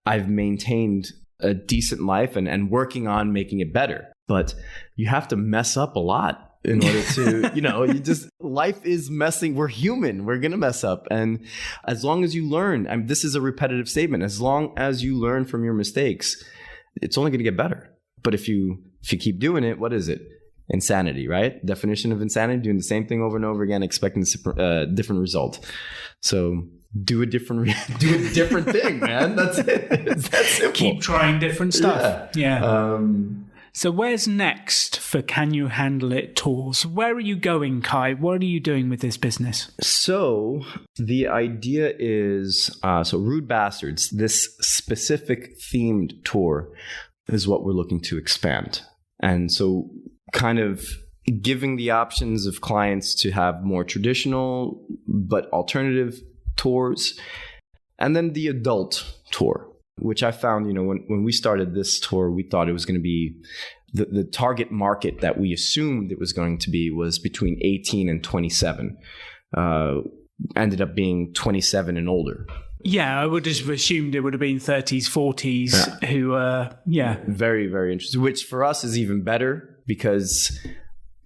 I've maintained a decent life and working on making it better. But you have to mess up a lot in order to, life is messing. We're human. We're going to mess up. And as long as you learn, this is a repetitive statement, as long as you learn from your mistakes, it's only going to get better. But if you keep doing it, what is it? Insanity, right? Definition of insanity, doing the same thing over and over again, expecting a different result. So do a different thing, man. That's it. It's that simple. Keep trying different stuff. Yeah. So where's next for Can You Handle It tours? Where are you going, Kai? What are you doing with this business? So the idea is, Rude Bastards, this specific themed tour is what we're looking to expand. And so kind of giving the options of clients to have more traditional but alternative tours, and then the adult tour, which I found, when we started this tour, we thought it was going to be the target market that we assumed it was going to be was between 18 and 27. Ended up being 27 and older. Yeah, I would have assumed it would have been 30s, 40s who Very, very interesting, which for us is even better because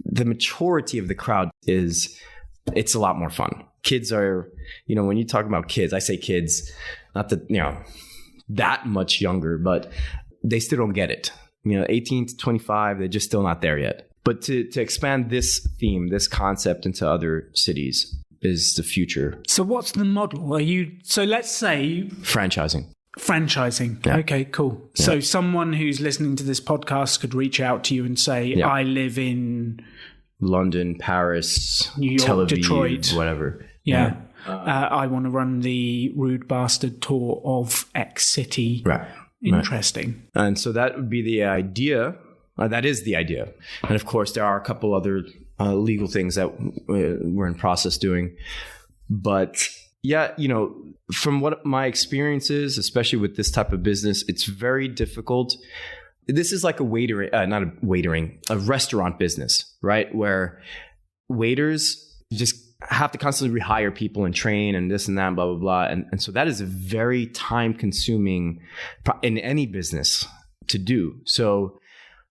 the maturity of the crowd it's a lot more fun. Kids are, when you talk about kids, I say kids, not that, that much younger, but they still don't get it. 18 to 25, they're just still not there yet. But to expand this theme, this concept into other cities is the future. So what's the model? So let's say... Franchising. Yeah. Okay, cool. Yeah. So someone who's listening to this podcast could reach out to you and say, I live in... London, Paris, New York, Tel Aviv, Detroit. Whatever. Yeah. I want to run the Rude Bastard tour of X city. Right. Interesting. Right. And so that would be the idea. That is the idea. And of course, there are a couple other legal things that we're in process doing. But yeah, from what my experience is, especially with this type of business, it's very difficult. This is like a restaurant business, right? Where waiters just have to constantly rehire people and train and this and that, blah, blah, blah. And so that is a very time consuming in any business to do. So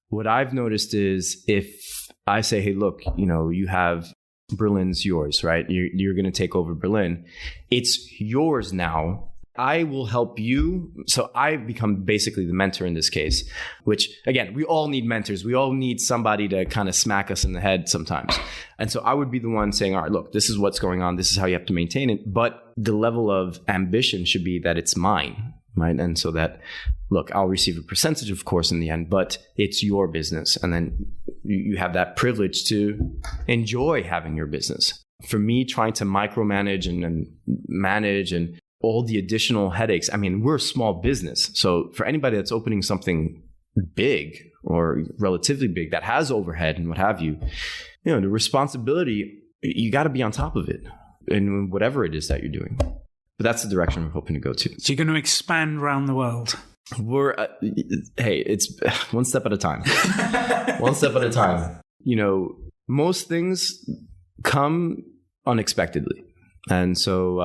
what I've noticed is if I say, hey, look, you have Berlin's yours, right? You're going to take over Berlin. It's yours now. I will help you. So I become basically the mentor in this case, which again, we all need mentors. We all need somebody to kind of smack us in the head sometimes. And so I would be the one saying, all right, look, this is what's going on. This is how you have to maintain it. But the level of ambition should be that it's mine, right? And so that, look, I'll receive a percentage, of course, in the end, but it's your business. And then you have that privilege to enjoy having your business. For me, trying to micromanage and manage and all the additional headaches. We're a small business. So for anybody that's opening something big or relatively big that has overhead and what have you, the responsibility, you got to be on top of it in whatever it is that you're doing. But that's the direction we're hoping to go to. So you're going to expand around the world? we're, hey, it's one step at a time. One step at a time. You know, most things come unexpectedly. And so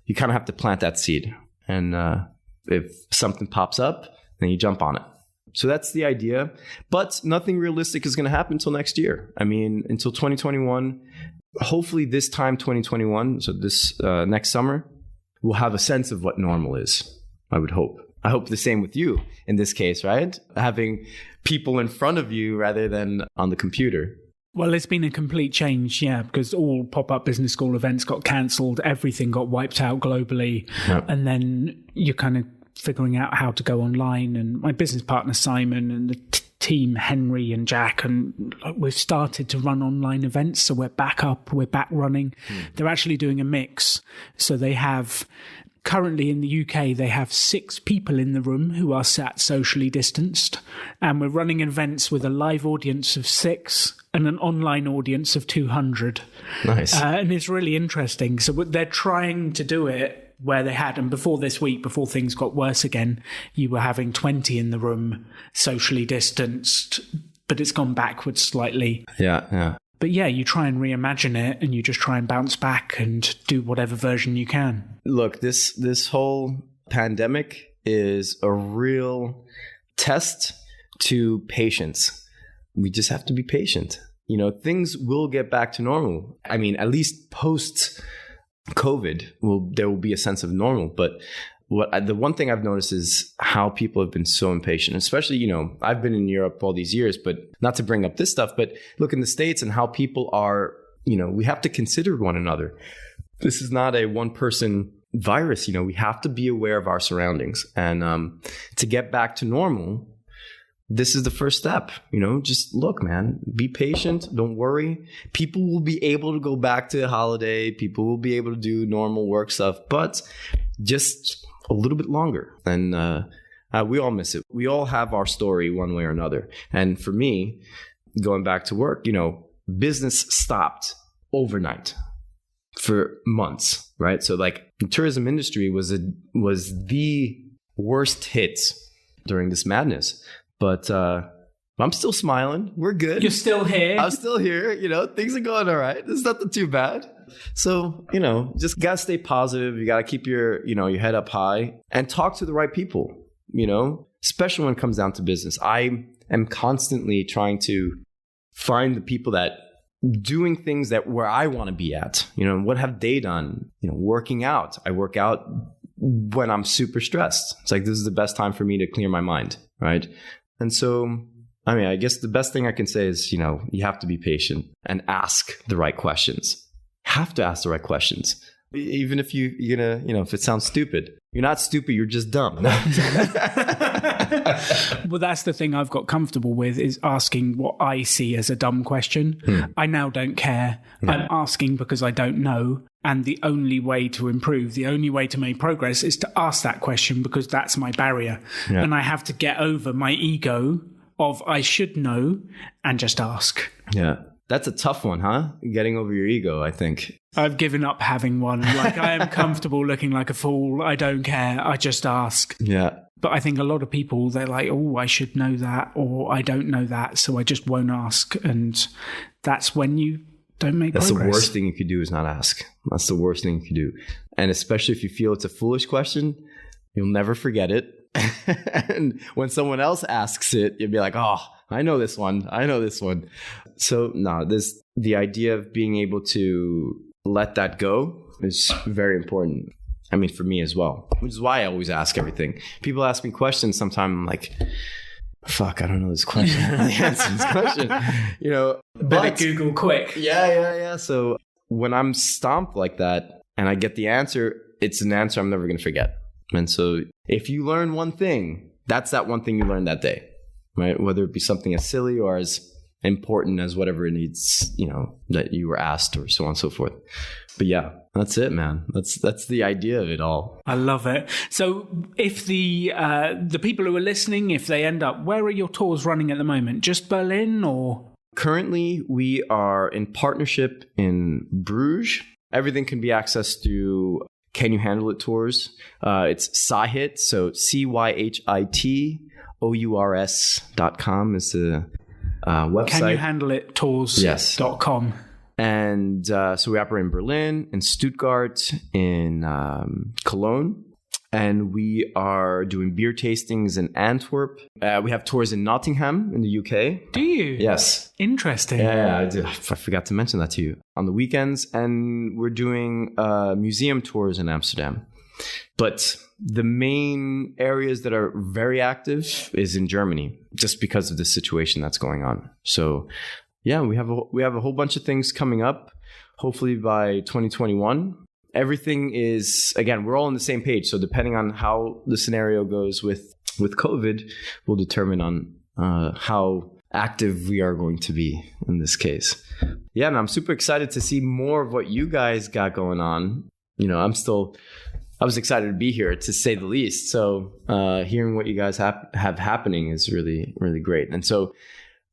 you kind of have to plant that seed. And if something pops up, then you jump on it. So that's the idea. But nothing realistic is going to happen until next year. I mean, until 2021. Hopefully this time, 2021, so this next summer, we'll have a sense of what normal is, I would hope. I hope the same with you in this case, right? Having people in front of you rather than on the computer. Well, it's been a complete change, yeah, because all pop-up business school events got cancelled. Everything got wiped out globally. Yeah. And then you're kind of figuring out how to go online. And my business partner, Simon, and the team, Henry and Jack, and we've started to run online events. So we're back up, we're back running. They're actually doing a mix. So they have... Currently in the UK, they have 6 people in the room who are sat socially distanced, and we're running events with a live audience of 6 and an online audience of 200. Nice. And it's really interesting. So they're trying to do it where they had, and before this week, before things got worse again, you were having 20 in the room socially distanced, but it's gone backwards slightly. Yeah. But yeah, you try and reimagine it and you just try and bounce back and do whatever version you can. Look, this whole pandemic is a real test to patience. We just have to be patient. You know, things will get back to normal. I mean, at least post COVID, there will be a sense of normal. But the one thing I've noticed is how people have been so impatient, especially, you know, I've been in Europe all these years, but not to bring up this stuff, but look in the States and how people are, you know, we have to consider one another. This is not a one person virus. You know, we have to be aware of our surroundings, and to get back to normal, this is the first step. You know, just look, man, be patient. Don't worry. People will be able to go back to a holiday. People will be able to do normal work stuff, but just a little bit longer. And we all miss it. We all have our story one way or another. And for me, going back to work, you know, business stopped overnight for months, right? So like the tourism industry was the worst hit during this madness. But I'm still smiling. We're good. You're still here. I'm still here. You know, things are going all right. It's nothing too bad. So, you know, just got to stay positive. You got to keep your head up high and talk to the right people, you know, especially when it comes down to business. I am constantly trying to find the people that doing things that where I want to be at, you know, what have they done? You know, working out. I work out when I'm super stressed. It's like, this is the best time for me to clear my mind. Right. And so, I mean, I guess the best thing I can say is, you know, you have to be patient and ask the right questions. Have to ask the right questions. Even if you're gonna, you know, if it sounds stupid, you're not stupid, you're just dumb. Well, that's the thing I've got comfortable with, is asking what I see as a dumb question. I now don't care. Yeah. I'm asking because I don't know. And the only way to improve, the only way to make progress is to ask that question, because that's my barrier. Yeah. And I have to get over my ego of I should know and just ask. Yeah. That's a tough one, huh? Getting over your ego, I think. I've given up having one. Like, I am comfortable looking like a fool. I don't care. I just ask. Yeah. But I think a lot of people, they're like, oh, I should know that, or I don't know that, so I just won't ask. And that's when you don't make progress. That's the worst thing you could do, is not ask. That's the worst thing you could do. And especially if you feel it's a foolish question, you'll never forget it. And when someone else asks it, you'll be like, oh, I know this one. So no, the idea of being able to let that go is very important. I mean, for me as well, which is why I always ask everything. People ask me questions. Sometimes I'm like, fuck, I don't know this question. I don't know the answer to this question. You know, better Google quick. Yeah. So when I'm stomped like that and I get the answer, it's an answer I'm never going to forget. And so if you learn one thing, that's that one thing you learned that day, right? Whether it be something as silly or as important as whatever it needs, you know, that you were asked, or so on and so forth. But yeah, that's it, man. That's the idea of it all. I love it. So if the people who are listening, if they end up, where are your tours running at the moment? Just Berlin, or? Currently, we are in partnership in Bruges. Everything can be accessed through Can You Handle It tours. It's Cyhit, so CYHITOURS.com is the website. Can You Handle It tours.com. Yes. And so we operate in Berlin, in Stuttgart, in Cologne. And we are doing beer tastings in Antwerp. We have tours in Nottingham in the UK. Do you? Yes. Interesting. Yeah, I did. I forgot to mention that to you. On the weekends. And we're doing museum tours in Amsterdam. But the main areas that are very active is in Germany, just because of the situation that's going on. So yeah, we have a whole bunch of things coming up, hopefully by 2021. Everything is, again, we're all on the same page. So depending on how the scenario goes with COVID, will determine on how active we are going to be in this case. Yeah, and I'm super excited to see more of what you guys got going on. You know, I was excited to be here, to say the least. So hearing what you guys have happening is really, really great. And so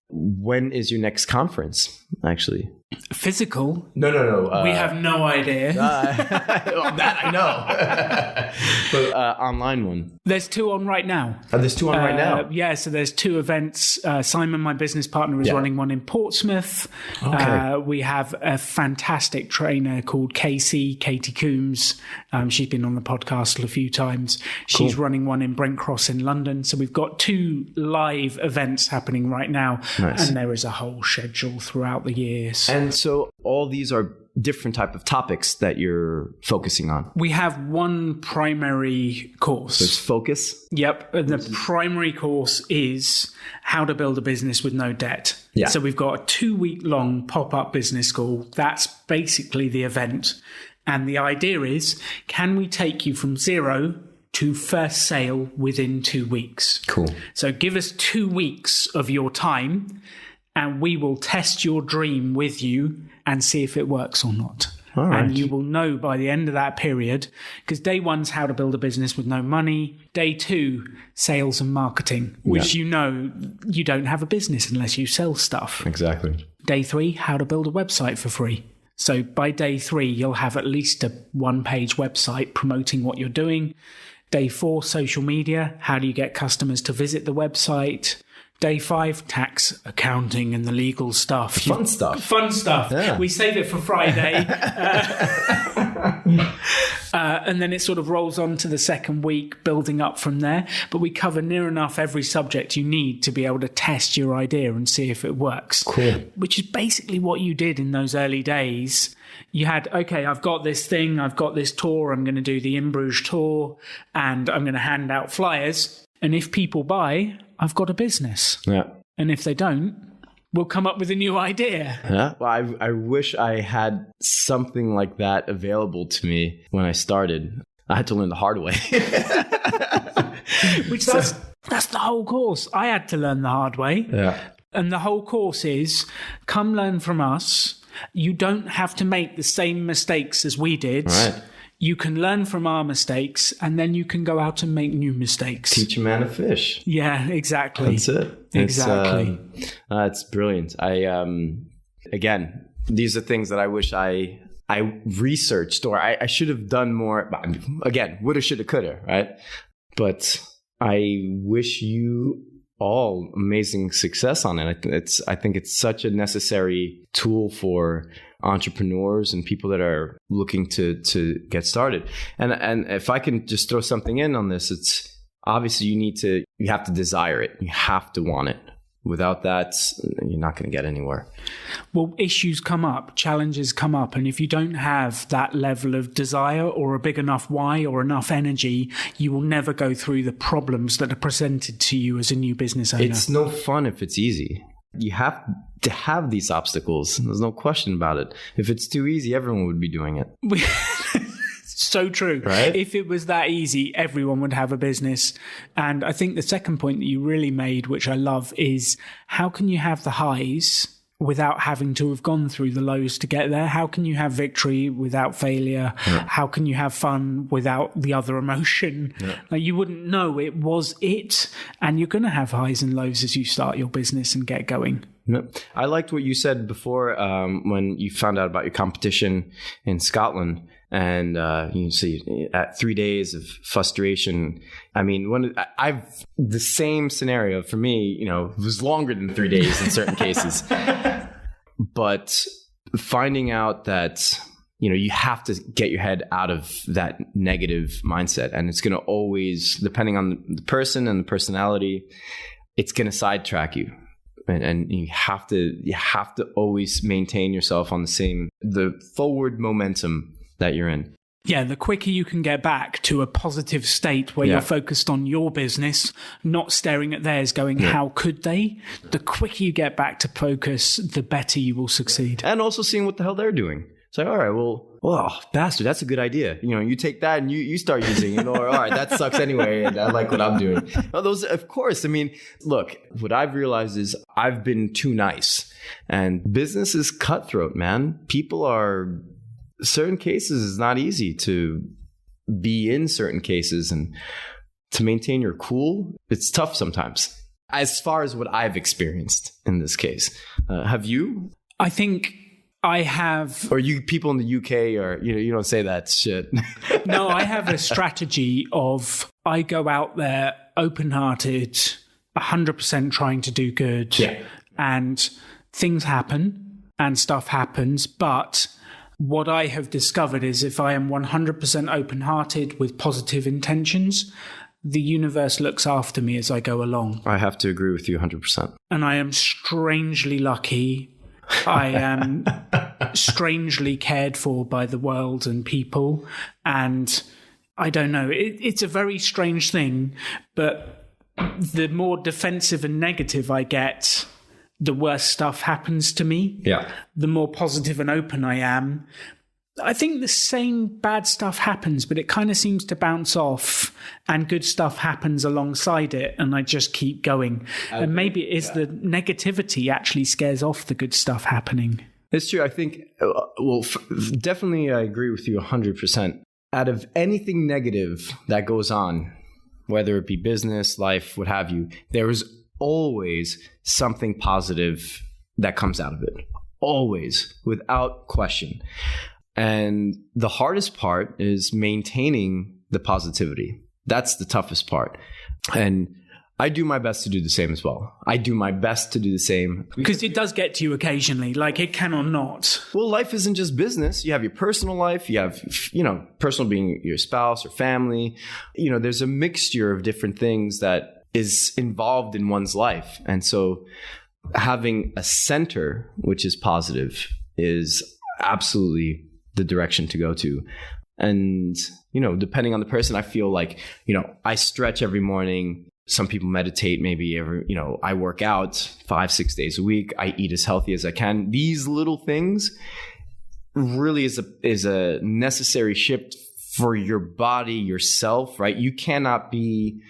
when is your next conference, actually? Physical? No. We have no idea. That I know. But online one. There's 2 on right now. Oh, there's 2 on right now? Yeah, so there's 2 events. Simon, my business partner, is running one in Portsmouth. Okay. We have a fantastic trainer called Katie Coombs. She's been on the podcast a few times. She's running one in Brent Cross in London. So we've got 2 live events happening right now. Nice. And there is a whole schedule throughout the years. And so all these are different type of topics that you're focusing on. We have one primary course. So it's focus? Yep. And the primary course is how to build a business with no debt. Yeah. So we've got a 2-week-long pop-up business school. That's basically the event. And the idea is, can we take you from 0 to first sale within 2 weeks? Cool. So give us 2 weeks of your time, and we will test your dream with you and see if it works or not. All right. And you will know by the end of that period, because day 1's how to build a business with no money. Day 2, sales and marketing, which you know you don't have a business unless you sell stuff. Exactly. Day 3, how to build a website for free. So by day 3, you'll have at least a 1-page website promoting what you're doing. Day 4, social media. How do you get customers to visit the website? Day 5, tax, accounting, and the legal stuff. Fun stuff. Fun stuff. Yeah. We save it for Friday. And then it sort of rolls on to the second week, building up from there. But we cover near enough every subject you need to be able to test your idea and see if it works. Cool. Which is basically what you did in those early days. You had, okay, I've got this thing, I've got this tour, I'm going to do the In Bruges tour, and I'm going to hand out flyers. And if people buy, I've got a business. Yeah. And if they don't, we'll come up with a new idea. Yeah. Well, I wish I had something like that available to me when I started. I had to learn the hard way. Which that's the whole course. I had to learn the hard way. Yeah. And the whole course is, come learn from us. You don't have to make the same mistakes as we did. Right. You can learn from our mistakes, and then you can go out and make new mistakes. Teach a man to fish. Yeah, exactly. That's it. Exactly. It's brilliant. Again, these are things that I wish I researched, or I should have done more. Again, woulda, shoulda, coulda, right? But I wish you all amazing success on it. I think it's such a necessary tool for entrepreneurs and people that are looking to get started. And if I can just throw something in on this, it's obviously you have to desire it. You have to want it. Without that, you're not going to get anywhere. Well, issues come up, challenges come up. And if you don't have that level of desire or a big enough why or enough energy, you will never go through the problems that are presented to you as a new business owner. It's no fun if it's easy. You have to have these obstacles. There's no question about it. If it's too easy, everyone would be doing it. So true. Right? If it was that easy, everyone would have a business. And I think the second point that you really made, which I love, is how can you have the highs without having to have gone through the lows to get there? How can you have victory without failure? Yeah. How can you have fun without the other emotion? Yeah. Like, you wouldn't know it was it. And you're going to have highs and lows as you start your business and get going. No. I liked what you said before when you found out about your competition in Scotland. And you see, at 3 days of frustration, I mean, the same scenario for me, was longer than 3 days in certain cases. But finding out that, you have to get your head out of that negative mindset. And it's going to always, depending on the person and the personality, it's going to sidetrack you. And you have to always maintain yourself on the forward momentum that you're in. Yeah, the quicker you can get back to a positive state where you're focused on your business, not staring at theirs going, how could they? The quicker you get back to focus, the better you will succeed. And also seeing what the hell they're doing. It's like, all right, well, bastard, that's a good idea. You take that and you start using it. Or, all right, that sucks anyway, and I like what I'm doing. Well, those, of course. I mean, look, what I've realized is I've been too nice. And business is cutthroat, man. Certain cases it's not easy to be in certain cases, and to maintain your cool, it's tough sometimes. As far as what I've experienced in this case. Have you? I think I have. Or you people in the UK, or you don't say that shit. No, I have a strategy of I go out there open-hearted, 100% trying to do good. Yeah. And things happen and stuff happens, but what I have discovered is if I am 100% open-hearted with positive intentions, the universe looks after me as I go along. I have to agree with you 100%. And I am strangely lucky. I am strangely cared for by the world and people. And I don't know, it's a very strange thing, but the more defensive and negative I get, the worse stuff happens to me. Yeah. The more positive and open I am. I think the same bad stuff happens, but it kind of seems to bounce off and good stuff happens alongside it. And I just keep going. And maybe it is the negativity actually scares off the good stuff happening. It's true. I think, definitely I agree with you 100%. Out of anything negative that goes on, whether it be business, life, what have you, there is always something positive that comes out of it. Always, without question. And the hardest part is maintaining the positivity. That's the toughest part. And I do my best to do the same as well. I do my best to do the same. Because it does get to you occasionally, like it can or not. Well, life isn't just business. You have your personal life. You have, personal being your spouse or family. There's a mixture of different things that is involved in one's life. And so having a center, which is positive, is absolutely the direction to go to. And, depending on the person, I feel like, I stretch every morning. Some people meditate maybe I work out 5-6 days a week. I eat as healthy as I can. These little things really is a necessary shift for your body, yourself, right? You cannot be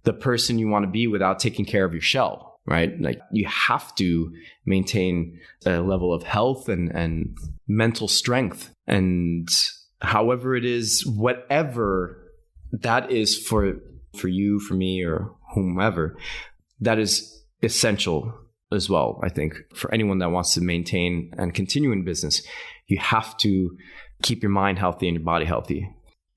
the person you want to be without taking care of your shell, right? Like you have to maintain a level of health and mental strength. And however it is, whatever that is for you, for me, or whomever, that is essential as well. I think for anyone that wants to maintain and continue in business, you have to keep your mind healthy and your body healthy.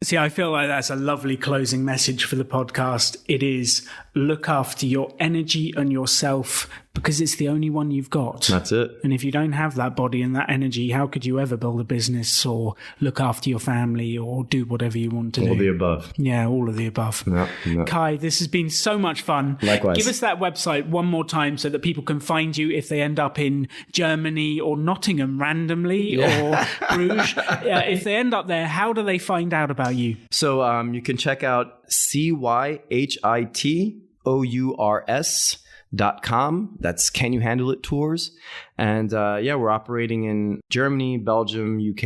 See, I feel like that's a lovely closing message for the podcast. It is look after your energy and yourself because it's the only one you've got. That's it. And if you don't have that body and that energy, how could you ever build a business or look after your family or do whatever you want to do? All the above. Yeah, all of the above. Yeah. Kai, this has been so much fun. Likewise. Give us that website one more time so that people can find you if they end up in Germany or Nottingham randomly or Bruges. If they end up there, how do they find out about you? So you can check out CYHITOURS.com. That's Can You Handle It Tours. And we're operating in Germany, Belgium, UK,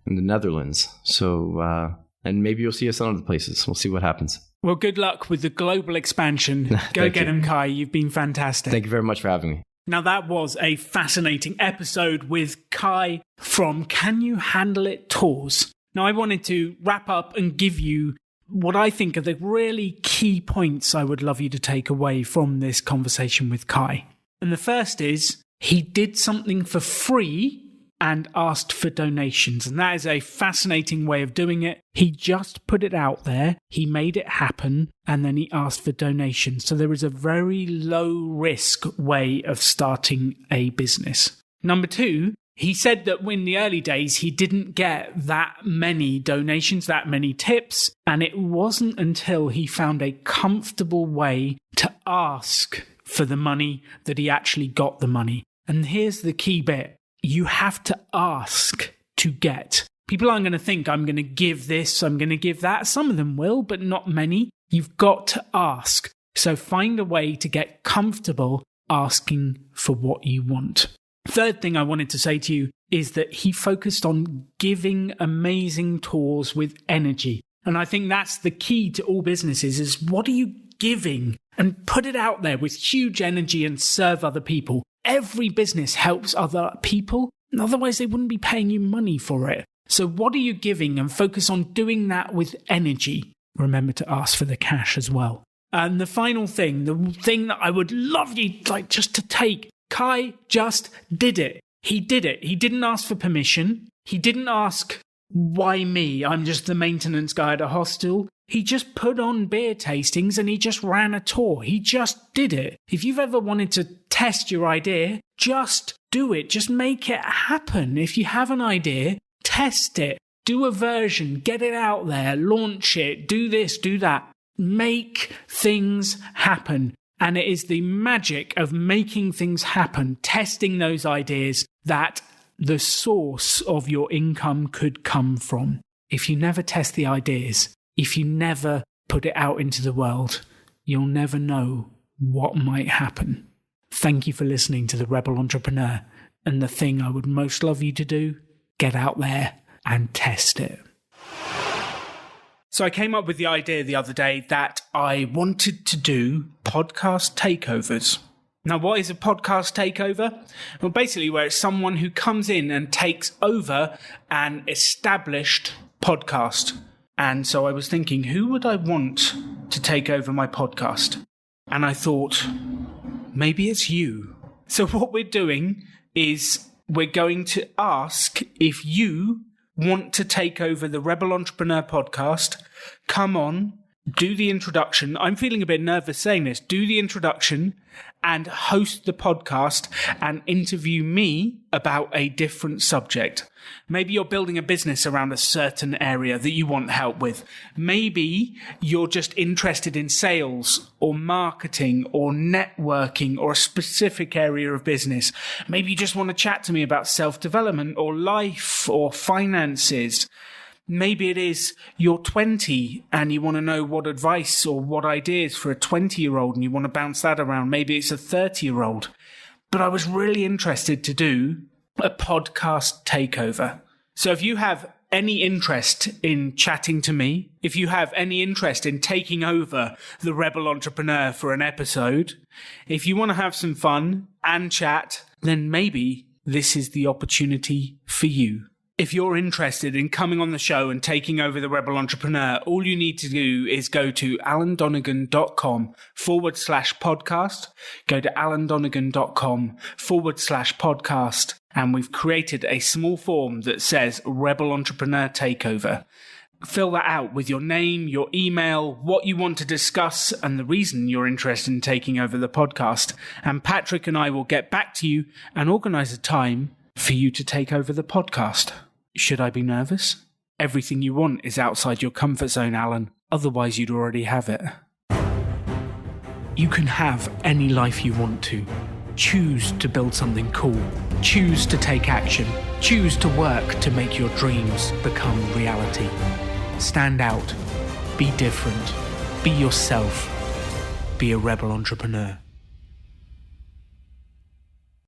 and the Netherlands. So, and maybe you'll see us in other places. We'll see what happens. Well, good luck with the global expansion. Go get them, Kai. You've been fantastic. Thank you very much for having me. Now, that was a fascinating episode with Kai from Can You Handle It Tours. Now, I wanted to wrap up and give you what I think are the really key points I would love you to take away from this conversation with Kai. And the first is, he did something for free and asked for donations. And that is a fascinating way of doing it. He just put it out there, he made it happen, and then he asked for donations. So there is a very low risk way of starting a business. Number 2, he said that in the early days, he didn't get that many donations, that many tips, and it wasn't until he found a comfortable way to ask for the money that he actually got the money. And here's the key bit. You have to ask to get. People aren't going to think, I'm going to give this, I'm going to give that. Some of them will, but not many. You've got to ask. So find a way to get comfortable asking for what you want. Third thing I wanted to say to you is that he focused on giving amazing tours with energy. And I think that's the key to all businesses is what are you giving? And put it out there with huge energy and serve other people. Every business helps other people. Otherwise, they wouldn't be paying you money for it. So what are you giving? And focus on doing that with energy. Remember to ask for the cash as well. And the final thing, the thing that I would love you just to take, Kai just did it. He did it. He didn't ask for permission. He didn't ask, why me? I'm just the maintenance guy at a hostel. He just put on beer tastings and he just ran a tour. He just did it. If you've ever wanted to test your idea, just do it. Just make it happen. If you have an idea, test it. Do a version. Get it out there. Launch it. Do this, do that. Make things happen. And it is the magic of making things happen, testing those ideas, that the source of your income could come from. If you never test the ideas, if you never put it out into the world, you'll never know what might happen. Thank you for listening to The Rebel Entrepreneur. And the thing I would most love you to do, get out there and test it. So I came up with the idea the other day that I wanted to do podcast takeovers. Now, what is a podcast takeover? Well, basically where it's someone who comes in and takes over an established podcast. And so I was thinking, who would I want to take over my podcast? And I thought, maybe it's you. So what we're doing is we're going to ask if you want to take over the Rebel Entrepreneur podcast. Come on, do the introduction. I'm feeling a bit nervous saying this. Do the introduction and host the podcast and interview me about a different subject. Maybe you're building a business around a certain area that you want help with. Maybe you're just interested in sales or marketing or networking or a specific area of business. Maybe you just want to chat to me about self-development or life or finances. Maybe it is you're 20 and you want to know what advice or what ideas for a 20-year-old and you want to bounce that around. Maybe it's a 30-year-old. But I was really interested to do a podcast takeover. So if you have any interest in chatting to me, if you have any interest in taking over the Rebel Entrepreneur for an episode, if you want to have some fun and chat, then maybe this is the opportunity for you. If you're interested in coming on the show and taking over the Rebel Entrepreneur, all you need to do is go to alandonegan.com/podcast. Go to alandonegan.com/podcast. And we've created a small form that says Rebel Entrepreneur Takeover. Fill that out with your name, your email, what you want to discuss, and the reason you're interested in taking over the podcast. And Patrick and I will get back to you and organize a time for you to take over the podcast. Should I be nervous? Everything you want is outside your comfort zone, Alan. Otherwise, you'd already have it. You can have any life you want to. Choose to build something cool. Choose to take action. Choose to work to make your dreams become reality. Stand out. Be different. Be yourself. Be a rebel entrepreneur.